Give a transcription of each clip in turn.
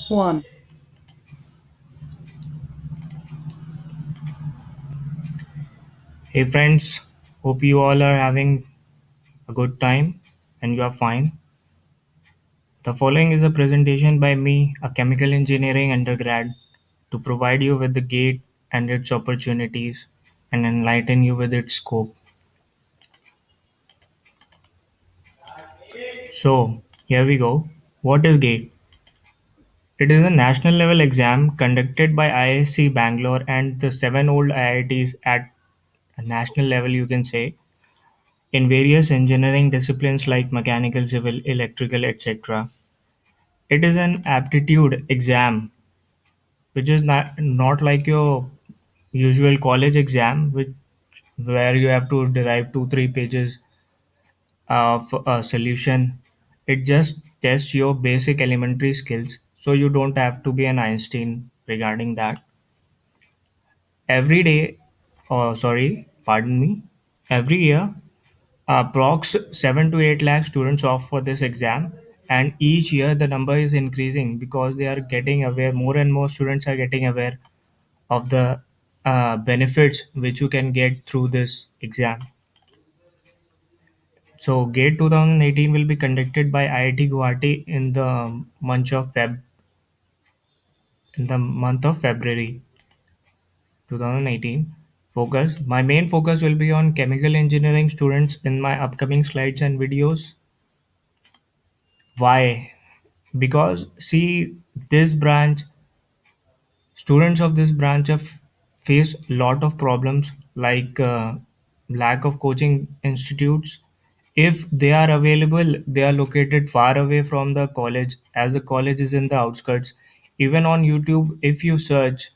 One. Hey friends, hope you all are having a good time and you are fine. The following is a presentation by me, a chemical engineering undergrad, to provide you with the GATE and its opportunities and enlighten you with its scope. So, here we go. What is GATE? It is a national level exam conducted by IISc Bangalore and the seven old IITs at a national level, you can say, in various engineering disciplines like mechanical, civil, electrical, etc. It is an aptitude exam, which is not like your usual college exam, which where you have to derive 2-3 pages of a solution. It just tests your basic elementary skills, so you don't have to be an Einstein regarding that. Every day, pardon me, every year, approx 7 to 8 lakh students opt for this exam, and each year the number is increasing because they are getting aware, more and more students are getting aware of the benefits which you can get through this exam. So GATE 2018 will be conducted by IIT Guwahati in the month of February 2018. My main focus will be on chemical engineering students in my upcoming slides and videos. Why? Because see, this branch students of this branch have face lot of problems like lack of coaching institutes. If they are available, they are located far away from the college, as the college is in the outskirts. Even on YouTube, if you search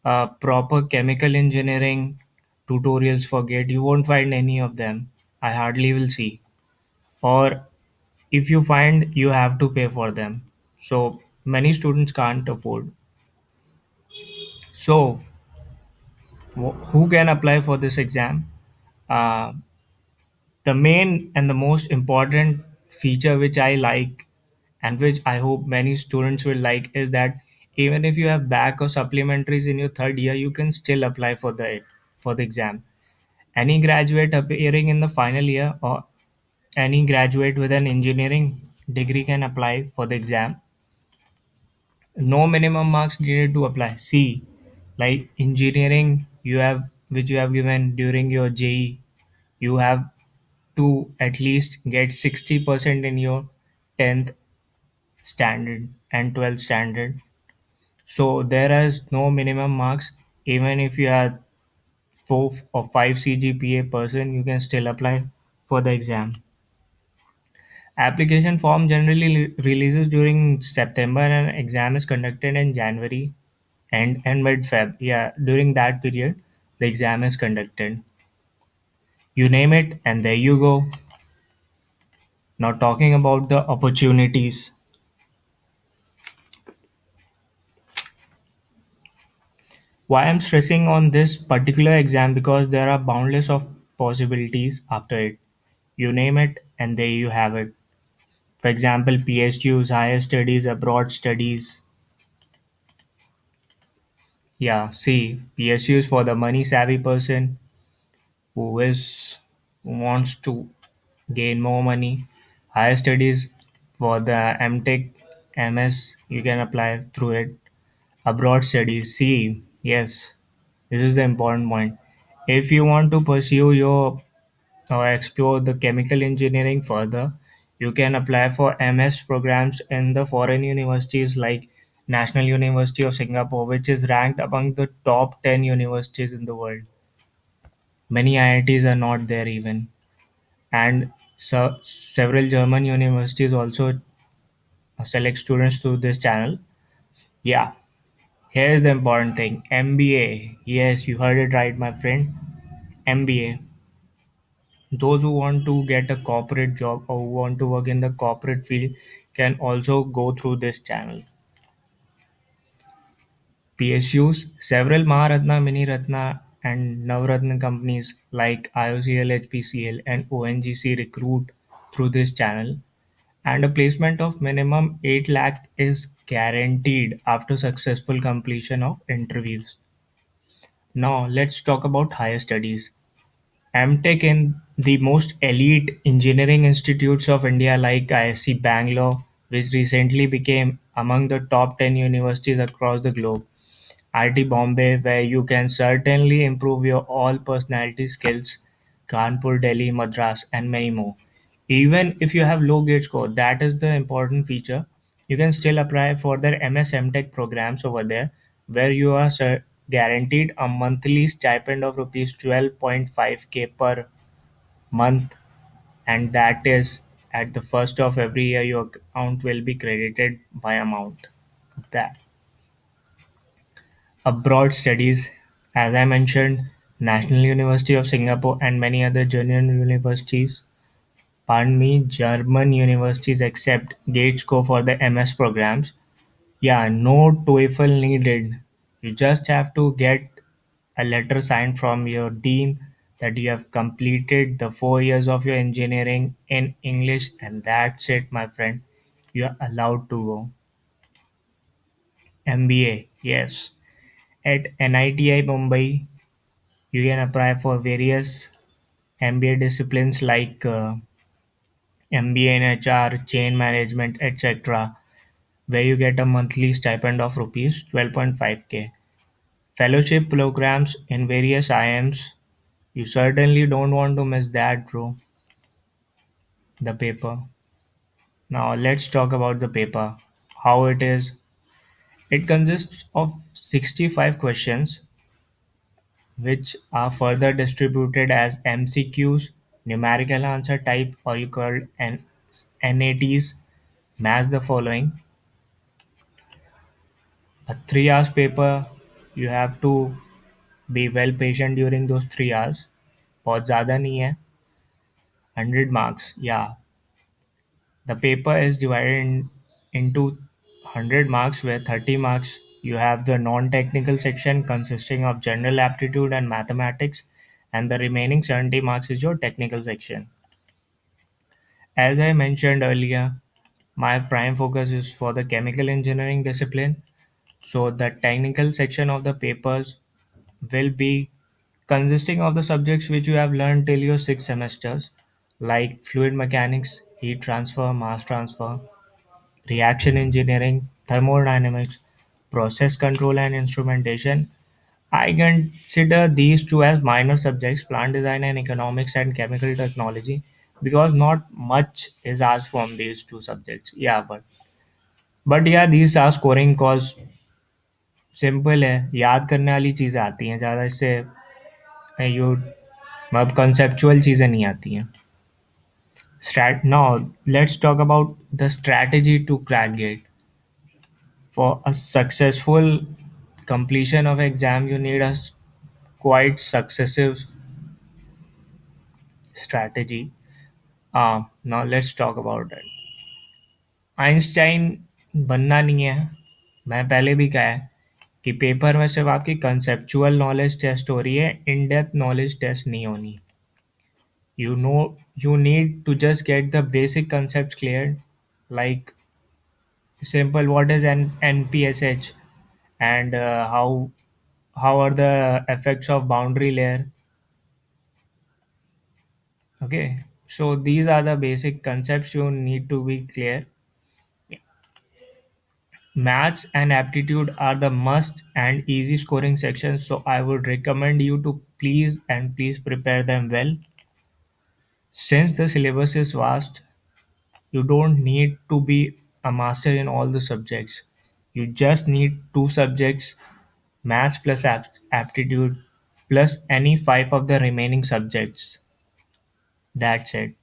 proper chemical engineering tutorials for GATE, you won't find any of them. I hardly will see. Or if you find, you have to pay for them. So many students can't afford. So who can apply for this exam? Uh, the main and the most important feature which I like and which I hope many students will like is that even if you have back or supplementaries in your third year, you can still apply for the exam. Any graduate appearing in the final year or any graduate with an engineering degree can apply for the exam. No minimum marks needed to apply. See, like engineering you have which you have given during your JE, you have to at least get 60% in your 10th standard and 12th standard. So there is no minimum marks. Even if you are 4 or 5 CGPA person, you can still apply for the exam. Application form generally releases during September and exam is conducted in January and mid Feb. Yeah, during that period, the exam is conducted. You name it, and there you go. Now, talking about the opportunities. Why I'm stressing on this particular exam because there are boundless of possibilities after it. You name it, and there you have it. For example, PSUs, higher studies, abroad studies. Yeah, see, PSUs for the money savvy person who is who wants to gain more money. Higher studies for the MTech, MS, you can apply through it. Abroad studies, see, yes, this is the important point. If you want to pursue your or explore the chemical engineering further, you can apply for MS programs in the foreign universities like National University of Singapore, which is ranked among the top 10 universities in the world. Many IITs are not there even. And so several German universities also select students through this channel. Yeah, here's the important thing, MBA. Yes, you heard it right, my friend. MBA. Those who want to get a corporate job or who want to work in the corporate field can also go through this channel. PSUs, several Maharatna, Mini Ratna, and Navratna companies like IOCL, HPCL, and ONGC recruit through this channel. and a placement of minimum 8 lakh is guaranteed after successful completion of interviews. Now let's talk about higher studies. MTech in the most elite engineering institutes of India like ISC Bangalore, which recently became among the top 10 universities across the globe. IIT Bombay, where you can certainly improve your all personality skills, Kanpur, Delhi, Madras, and many more. Even if you have low grade score, that is the important feature. You can still apply for their MS MTech programs over there, where you are guaranteed a monthly stipend of rupees 12.5k per month, and that is at the first of every year your account will be credited by amount of that. Abroad studies, as I mentioned, National University of Singapore and many other German universities, pardon me, German universities accept gate score for the MS programs. Yeah, no TOEFL needed. You just have to get a letter signed from your dean that you have completed the 4 years of your engineering in English, and that's it, my friend. You are allowed to go. MBA, yes. At NITI Mumbai, you can apply for various MBA disciplines like MBA in HR, chain management, etc., where you get a monthly stipend of rupees 12.5k. Fellowship programs in various IMs, you certainly don't want to miss that, bro. The paper. Now let's talk about the paper. How it is. It consists of 65 questions which are further distributed as MCQs, numerical answer type, or you call NATs. Match the following: a 3 hours paper. You have to be well patient during those 3 hours. बहुत ज़्यादा नहीं है. 100 marks. Yeah, the paper is divided into 100 marks, where 30 marks you have the non-technical section consisting of general aptitude and mathematics, and the remaining 70 marks is your technical section. As I mentioned earlier, my prime focus is for the chemical engineering discipline. So the technical section of the papers will be consisting of the subjects which you have learned till your 6 semesters, like fluid mechanics, heat transfer, mass transfer, reaction engineering, thermodynamics, process control, and instrumentation. I consider these two as minor subjects: plant design and economics and chemical technology, because not much is asked from these two subjects. Yeah, but yeah, these are scoring cause simple है, याद करने वाली चीज़ें आती हैं ज़्यादा, इससे you मतलब कंसेप्चुअल चीज़ें नहीं आती हैं. Now let's talk about the strategy to crack it. For a successful completion of exam, you need a quite successive strategy. Now let's talk about it. Einstein बनना नहीं है. मैं पहले भी कहा है कि पेपर में सिर्फ आपकी कंसेप्चुअल नॉलेज टेस्ट हो रही है, इन डेप्थ नॉलेज टेस्ट नहीं होनी. You need to just get the basic concepts cleared, like simple what is NPSH, and how are the effects of boundary layer. Okay, so these are the basic concepts you need to be clear. Maths and aptitude are the must and easy scoring sections, so I would recommend you to please prepare them well. Since the syllabus is vast, you don't need to be a master in all the subjects. You just need two subjects: maths plus aptitude plus any five of the remaining subjects. That's it.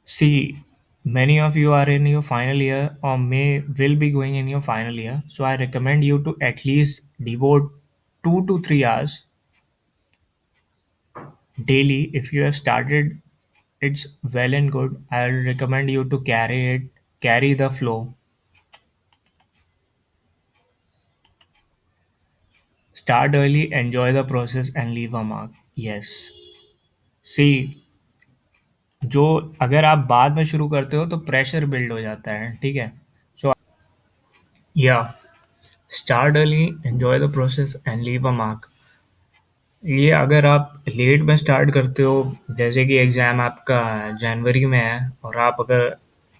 See, many of you are in your final year or may will be going in your final year, so I recommend you to at least devote 2 to 3 hours daily. If you have started, it's well and good. I will recommend you to carry the flow. Start early, enjoy the process, and leave a mark. Yes. See, जो अगर आप बाद में शुरू करते हो तो pressure build हो जाता है, ठीक है। सो या start early, enjoy the process and leave a mark. ये अगर आप लेट में स्टार्ट करते हो, जैसे कि एग्ज़ाम आपका जनवरी में है और आप अगर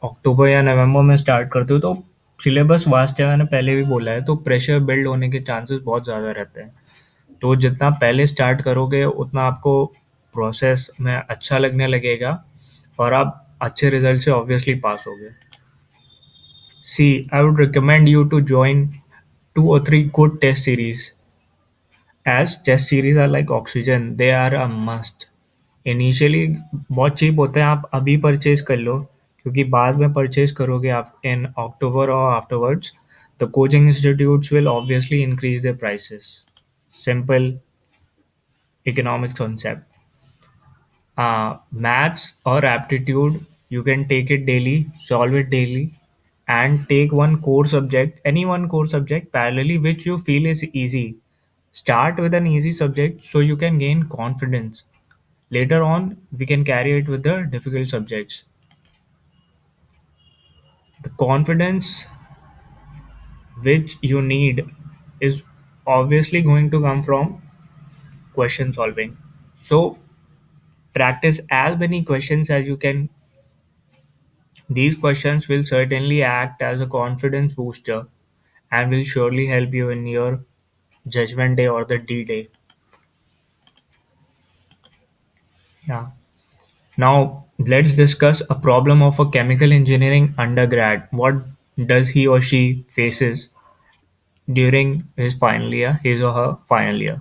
अक्टूबर या नवंबर में स्टार्ट करते हो तो सिलेबस वास्ट है, मैंने पहले भी बोला है, तो प्रेशर बिल्ड होने के चांसेस बहुत ज़्यादा रहते हैं। तो जितना पहले स्टार्ट करोगे उतना आपको प्रोसेस में अच्छा लगने लगेगा और आप अच्छे रिजल्ट से ऑब्वियसली पास होगे। See, I would recommend you to join 2 or 3 good test series. As test series are like oxygen, they are a must. Initially बहुत चीप होते हैं, आप अभी परचेज कर लो, क्योंकि बाद में परचेज करोगे आप इन अक्टूबर और afterwards, the coaching institutes will obviously increase their prices. Simple economic concept. Maths or aptitude, you can take it daily, solve it daily, and take one core subject, any one core subject parallelly which you feel is easy. Start with an easy subject so you can gain confidence. Later on, we can carry it with the difficult subjects. The confidence which you need is obviously going to come from question solving. So, practice as many questions as you can. These questions will certainly act as a confidence booster and will surely help you in your judgment day or the D day. Yeah. Now, let's discuss a problem of a chemical engineering undergrad. What does he or she faces during his or her final year?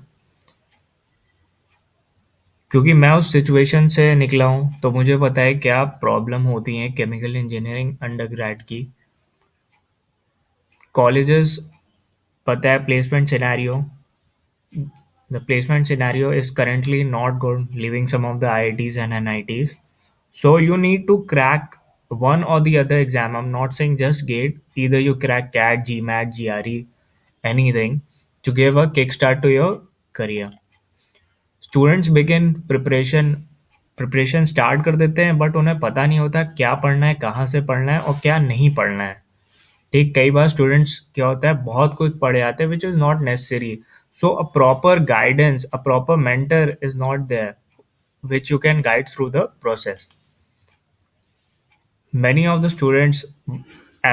क्योंकि मैं उस situation से निकला हूँ तो मुझे पता है क्या प्रॉब्लम होती है केमिकल इंजीनियरिंग अंडरग्रेड की। कॉलेजेस, पता है placement scenario, the placement scenario is currently not good, leaving some of the IITs and NITs. So you need to crack one or the other exam. I'm not saying just GATE. Either you crack CAT, GMAT, GRE, anything to give a kickstart to your career. Students begin preparation start कर देते हैं, but उन्हें पता नहीं होता क्या पढ़ना है, कहाँ से पढ़ना है और क्या नहीं पढ़ना है। ठीक, कई बार स्टूडेंट्स क्या होता है बहुत कुछ पढ़ जाते हैं which is not necessary. So a proper guidance, a proper mentor is not there which you can guide through the process. Many of the students,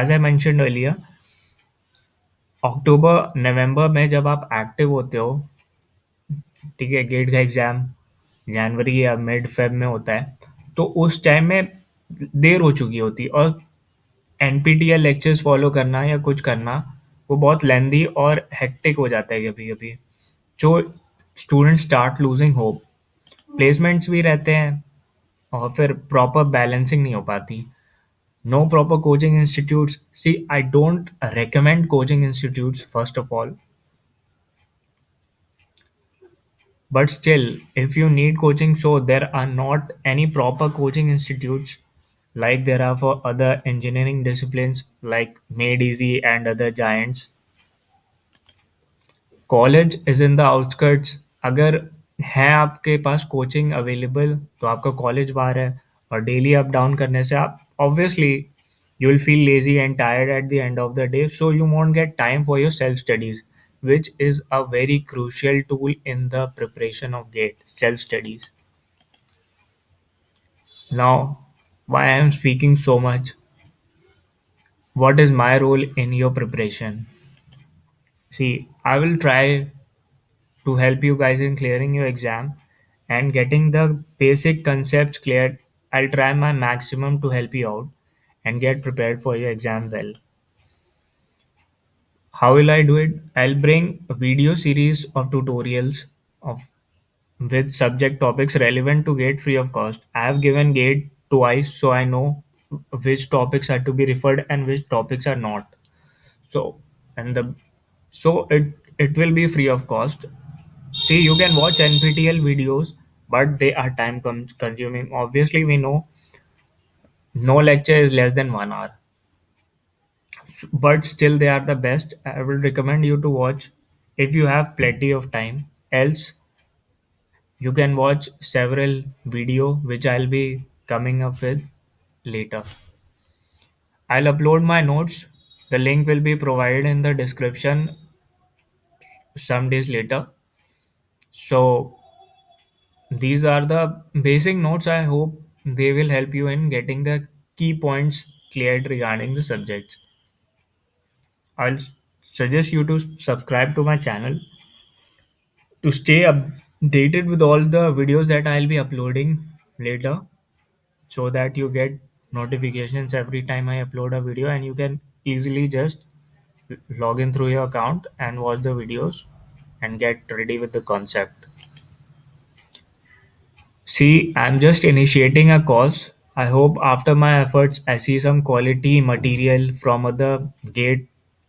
as I mentioned earlier, अक्टूबर नवंबर में जब आप एक्टिव होते हो, ठीक है, गेट का exam जनवरी या mid Feb में होता है, तो उस टाइम में देर हो चुकी होती और एनपीटीईएल लेक्चर्स फॉलो करना या कुछ करना वो बहुत लेंदी और हेक्टिक हो जाता है कभी कभी। जो student start losing hope, placements भी रहते हैं और फिर प्रॉपर बैलेंसिंग नहीं हो पाती। No proper coaching institutes, see I don't recommend coaching institutes first of all, but still if you need coaching, so there are not any proper coaching institutes like there are for other engineering disciplines like Made Easy and other giants. College is in the outskirts, अगर है आपके पास coaching available तो आपका college बाहर है और daily up down करने से आप obviously you will feel lazy and tired at the end of the day, so you want get time for your self studies which is a very crucial tool in the preparation of GATE, self studies. Now, why I am speaking so much? What is my role in your preparation? See, I will try to help you guys in clearing your exam and getting the basic concepts cleared. I'll try my maximum to help you out and get prepared for your exam well. How will I do it? I'll bring a video series of tutorials of with subject topics relevant to GATE free of cost. I have given GATE twice so I know which topics are to be referred and which topics are not. So and the so it will be free of cost. See, you can watch NPTEL videos, but they are time consuming. Obviously, we know no lecture is less than 1 hour, but still they are the best. I will recommend you to watch if you have plenty of time. Else, you can watch several video which I'll be coming up with later. I'll upload my notes. The link will be provided in the description some days later. So these are the basic notes. I hope they will help you in getting the key points cleared regarding the subjects. I'll suggest you to subscribe to my channel to stay updated with all the videos that I'll be uploading later, so that you get notifications every time I upload a video, and you can easily just log in through your account and watch the videos and get ready with the concept. See, I'm just initiating a course. I hope after my efforts, I see some quality material from other gate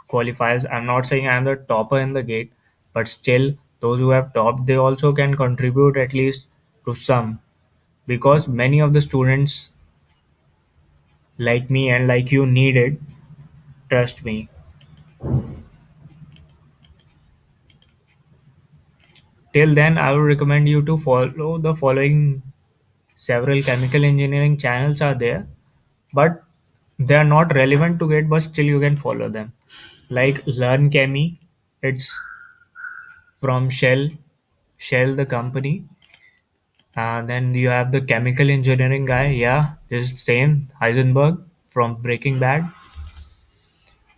qualifiers. I'm not saying I'm the topper in the gate, but still, those who have topped, they also can contribute at least to some, because many of the students like me and like you need it. Trust me. Till then, I would recommend you to follow the following. Several chemical engineering channels are there, but they are not relevant to get, but still you can follow them. Like Learn Chemi, it's from Shell the company. Then you have the chemical engineering guy, yeah, this is same Heisenberg from Breaking Bad.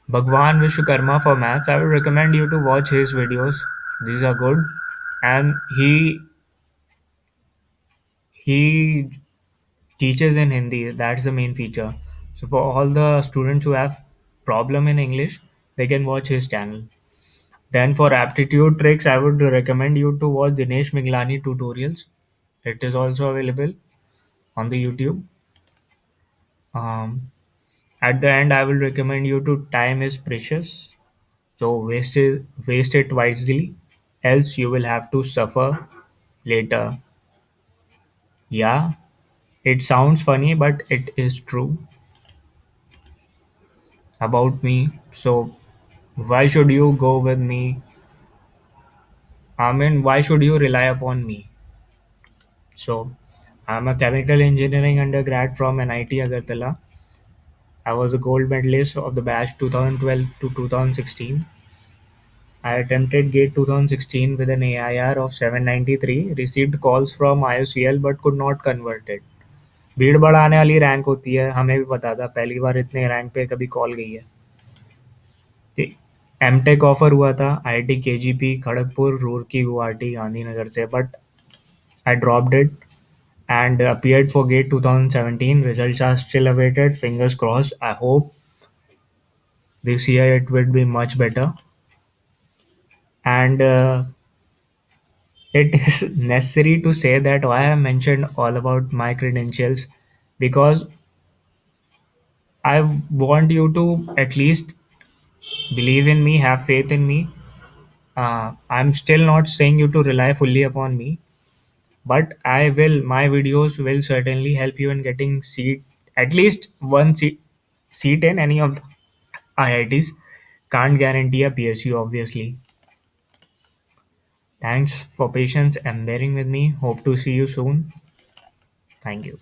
Bhagwan Vishwakarma for maths. I would recommend you to watch his videos. These are good, and he teaches in Hindi. That's the main feature. So for all the students who have problem in English, they can watch his channel. Then for aptitude tricks, I would recommend you to watch Dinesh Miglani tutorials. It is also available on the YouTube. Um, at the end, I will recommend you to time is precious. So waste it wisely, else you will have to suffer later. Yeah, it sounds funny, but it is true about me. So why should you go with me? I mean, why should you rely upon me? So I'm a chemical engineering undergrad from NIT Agartala. I was a gold medalist of the batch 2012 to 2016. I attempted GATE 2016 with an AIR of 793, received calls from IOCL but could not convert it. भीड़ बढ़ाने वाली rank होती है, हमें भी पता था, पहली बार इतने रैंक पे कभी कॉल गई है। एम टेक ऑफर हुआ था IIT KGP खड़गपुर रूरकी गुवाहाटी गांधीनगर से, but I dropped it and appeared for GATE 2017. Results are still awaited. Fingers crossed. I hope this year it will be much better. And it is necessary to say that why I mentioned all about my credentials, because I want you to at least believe in me, have faith in me. I'm still not saying you to rely fully upon me, but my videos will certainly help you in getting seat, at least one seat in any of the IITs. Can't guarantee a PSU, obviously. Thanks for patience and bearing with me. Hope to see you soon. Thank you.